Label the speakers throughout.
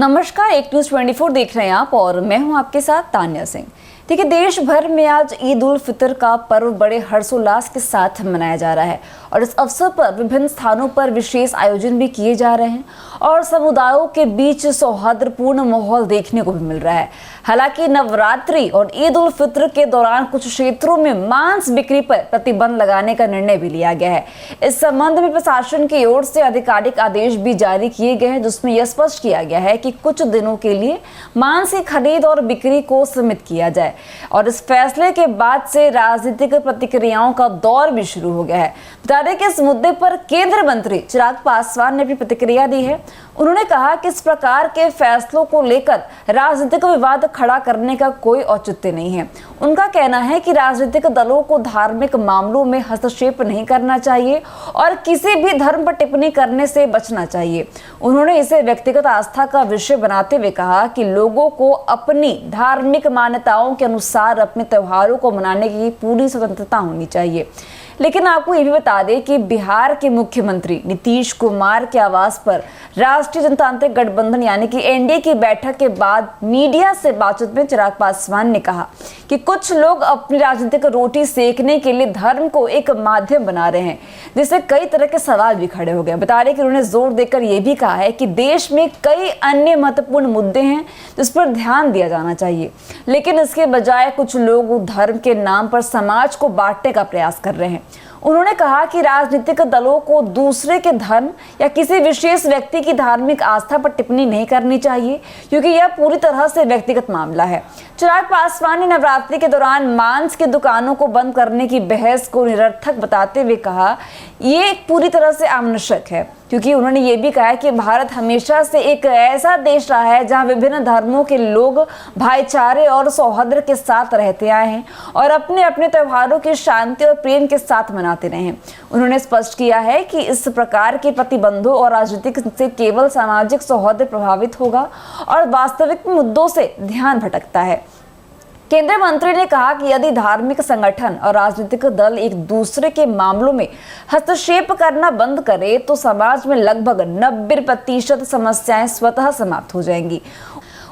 Speaker 1: नमस्कार, एक न्यूज़ 24 देख रहे हैं आप और मैं हूं आपके साथ तान्या सिंह। देखिए, देश भर में आज ईद उल फितर का पर्व बड़े हर्षोल्लास के साथ मनाया जा रहा है और इस अवसर पर विभिन्न स्थानों पर विशेष आयोजन भी किए जा रहे हैं और समुदायों के बीच सौहार्दपूर्ण माहौल देखने को भी मिल रहा है। हालांकि नवरात्रि और ईद उल फितर के दौरान कुछ क्षेत्रों में मांस बिक्री पर प्रतिबंध लगाने का निर्णय भी लिया गया है। इस संबंध में प्रशासन की ओर से आधिकारिक आदेश भी जारी किए गए हैं, जिसमें यह स्पष्ट किया गया है कि कुछ दिनों के लिए मांस की खरीद और बिक्री को सीमित किया जाए। और इस फैसले के बाद से राजनीतिक प्रतिक्रियाओं का दौर भी शुरू हो गया है। बता दें कि इस मुद्दे पर केंद्रीय मंत्री चिराग पासवान ने अपनी प्रतिक्रिया दी है। उन्होंने कहा कि इस प्रकार के फैसलों को लेकर राजनीतिक विवाद खड़ा करने का कोई औचित्य नहीं है। उनका कहना है कि राजनीतिक दलों को धार्मिक मामलों में हस्तक्षेप नहीं करना चाहिए और किसी भी धर्म पर टिप्पणी करने से बचना चाहिए। उन्होंने इसे व्यक्तिगत आस्था का विषय बनाते हुए कहा कि लोगों को अपनी धार्मिक मान्यताओं के अनुसार अपने त्योहारों को मनाने की पूरी स्वतंत्रता होनी चाहिए। लेकिन आपको ये भी बता दें कि बिहार के मुख्यमंत्री नीतीश कुमार के आवास पर राष्ट्रीय जनतांत्रिक गठबंधन यानी कि एनडीए की बैठक के बाद मीडिया से बातचीत में चिराग पासवान ने कहा कि कुछ लोग अपनी राजनीतिक रोटी सेकने के लिए धर्म को एक माध्यम बना रहे हैं, जिससे कई तरह के सवाल भी खड़े हो गए। बता रहे कि उन्होंने जोर देकर यह भी कहा है कि देश में कई अन्य महत्वपूर्ण मुद्दे हैं जिस पर ध्यान दिया जाना चाहिए, लेकिन इसके बजाय कुछ लोग धर्म के नाम पर समाज को बांटने का प्रयास कर रहे हैं। उन्होंने कहा कि राजनीतिक दलों को दूसरे के धर्म या किसी विशेष व्यक्ति की धार्मिक आस्था पर टिप्पणी नहीं करनी चाहिए, क्योंकि यह पूरी तरह से व्यक्तिगत मामला है। चिराग पासवान ने नवरात्रि के दौरान मांस की दुकानों को बंद करने की बहस को निरर्थक बताते हुए कहा ये पूरी तरह से आवश्यक है, क्योंकि उन्होंने ये भी कहा कि भारत हमेशा से एक ऐसा देश रहा है जहां विभिन्न धर्मों के लोग भाईचारे और सौहार्द के साथ रहते आए हैं और अपने अपने त्योहारों की शांति और प्रेम के साथ मनाते रहे हैं। उन्होंने स्पष्ट किया है कि इस प्रकार के प्रतिबंधों और राजनीतिक से केवल सामाजिक सौहार्द प्रभावित होगा और वास्तविक मुद्दों से ध्यान भटकता है। केंद्रीय मंत्री ने कहा कि यदि धार्मिक संगठन और राजनीतिक दल एक दूसरे के मामलों में हस्तक्षेप करना बंद करे तो समाज में लगभग 90% समस्याएं स्वतः समाप्त हो जाएंगी।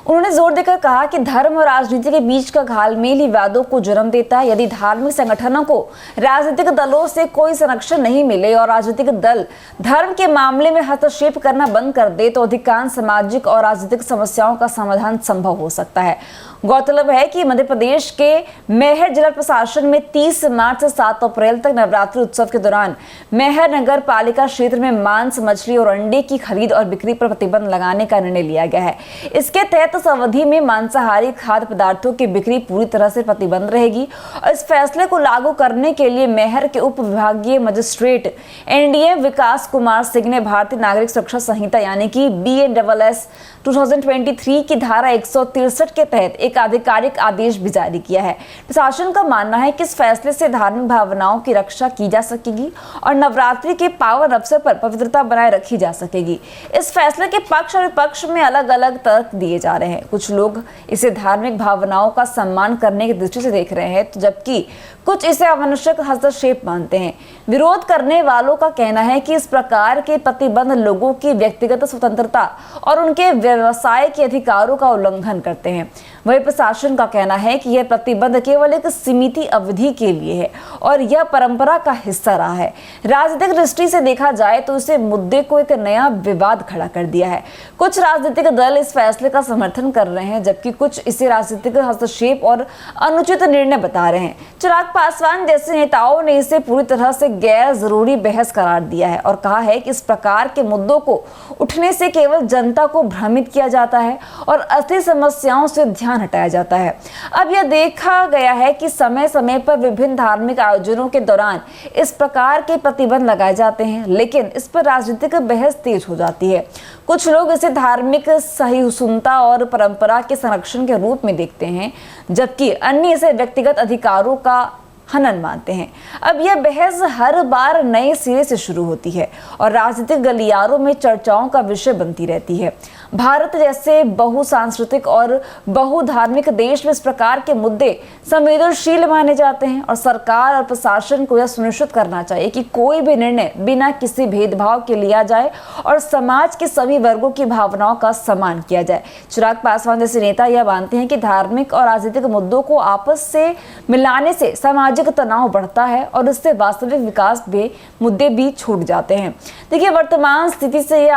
Speaker 1: उन्होंने जोर देकर कहा कि धर्म और राजनीति के बीच का घालमेल ही विवादों को जन्म देता है। यदि धार्मिक संगठनों को राजनीतिक दलों से कोई संरक्षण नहीं मिले और राजनीतिक दल धर्म के मामले में हस्तक्षेप करना बंद कर दे तो अधिकांश सामाजिक और राजनीतिक समस्याओं का समाधान संभव हो सकता है। गौरतलब है कि मध्य प्रदेश के मैहर जिला प्रशासन में 30 मार्च से 7 अप्रैल तक नवरात्रि उत्सव के दौरान मैहर नगर पालिका क्षेत्र में मांस, मछली और अंडे की खरीद और बिक्री पर प्रतिबंध लगाने का निर्णय लिया गया है। इसके तहत इस अवधि में मांसाहारी खाद्य पदार्थों की बिक्री पूरी तरह से प्रतिबंध रहेगी और इस फैसले को लागू करने के लिए मैहर के उप विभागीय मजिस्ट्रेट एनडीएम विकास कुमार सिंह ने भारतीय नागरिक सुरक्षा संहिता यानी कि BNSS 2023 की धारा 163 के तहत एक आधिकारिक आदेश भी जारी किया है। प्रशासन का मानना है कि इस फैसले से धार्मिक भावनाओं की रक्षा की जा सकेगी और नवरात्रि के पावन अवसर पर पवित्रता बनाए रखी जा सकेगी। इस फैसले के पक्ष और विपक्ष में अलग अलग तर्क दिए जा रहे हैं। कुछ लोग इसे धार्मिक भावनाओं का सम्मान करने की दृष्टि से देख रहे हैं, तो जबकि कुछ इसे अनावश्यक हस्तक्षेप मानते हैं। विरोध करने वालों का कहना है कि इस प्रकार के प्रतिबंध लोगों की व्यक्तिगत स्वतंत्रता और उनके व्यवसाय के अधिकारों का उल्लंघन करते हैं। वहीं प्रशासन का कहना है कि यह प्रतिबंध केवल एक सीमित अवधि के लिए है और यह परंपरा का हिस्सा रहा है। राजनीतिक दृष्टि से देखा जाए तो इसे मुद्दे को एक नया विवाद खड़ा कर दिया है। कुछ राजनीतिक दल इस फैसले का समर्थन कर रहे हैं, जबकि कुछ इसे राजनीतिक हस्तक्षेप और अनुचित निर्णय बता रहे हैं। चिराग पासवान जैसे नेताओं ने इसे पूरी तरह से गैर जरूरी बहस करार दिया है और कहा है कि इस प्रकार के मुद्दों को उठने से केवल जनता को भ्रमित किया जाता है और असली समस्याओं से ध्यान हटाया जाता है। अब यह देखा गया है कि समय समय पर विभिन्न धार्मिक आयोजनों के दौरान इस प्रकार के प्रतिबंध लगाए जाते हैं, लेकिन इस पर राजनीतिक बहस तेज हो जाती है। कुछ लोग इसे धार्मिक सहिष्णुता और परंपरा के संरक्षण के रूप में देखते हैं, जबकि अन्य इसे व्यक्तिगत अधिकारों का हनन मानते हैं। अब यह बहस हर बार नए सिरे से शुरू होती है और राजनीतिक गलियारों में चर्चाओं का विषय बनती रहती है। भारत जैसे बहुसांस्कृतिक और बहुधार्मिक देश में इस प्रकार के मुद्दे संवेदनशील माने जाते हैं और सरकार और प्रशासन को यह सुनिश्चित करना चाहिए कि कोई भी निर्णय बिना किसी भेदभाव के लिया जाए और समाज के सभी वर्गों की भावनाओं का सम्मान किया जाए। चिराग पासवान जैसे नेता यह मानते हैं कि धार्मिक और राजनीतिक मुद्दों को आपस से मिलाने से सामाजिक तनाव बढ़ता है और इससे वास्तविक विकास भी मुद्दे भी छूट जाते हैं। देखिए, वर्तमान स्थिति से यह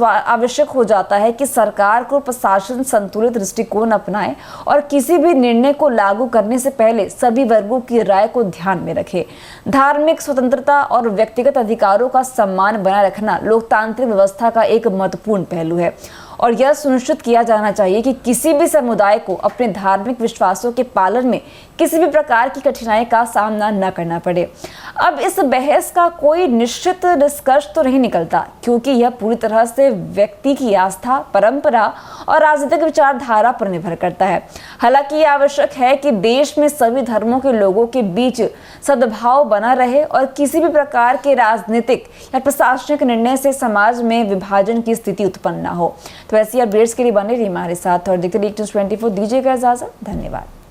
Speaker 1: आवश्यक हो जाता है कि सरकार को प्रशासन संतुलित दृष्टिकोण अपनाए और किसी भी निर्णय को लागू करने से पहले सभी वर्गों की राय को ध्यान में रखे। धार्मिक स्वतंत्रता और व्यक्तिगत अधिकारों का सम्मान बनाए रखना लोकतांत्रिक व्यवस्था का एक महत्वपूर्ण पहलू है और यह सुनिश्चित किया जाना चाहिए कि किसी भी समुदाय को अपने धार्मिक विश्वासों के पालन में किसी भी प्रकार की कठिनाई का सामना न करना पड़े। अब इस बहस का कोई निश्चित निष्कर्ष तो नहीं निकलता, क्योंकि यह पूरी तरह से व्यक्ति की आस्था, परंपरा और राजनीतिक विचारधारा पर निर्भर करता है। हालांकि यह आवश्यक है कि देश में सभी धर्मों के लोगों के बीच सद्भाव बना रहे और किसी भी प्रकार के राजनीतिक या प्रशासनिक निर्णय से समाज में विभाजन की स्थिति उत्पन्न न हो। तो ऐसी अपडेट्स के लिए बने रहिए हमारे साथ और देखते रहिए News 24। दीजिएगा इजाजत। धन्यवाद।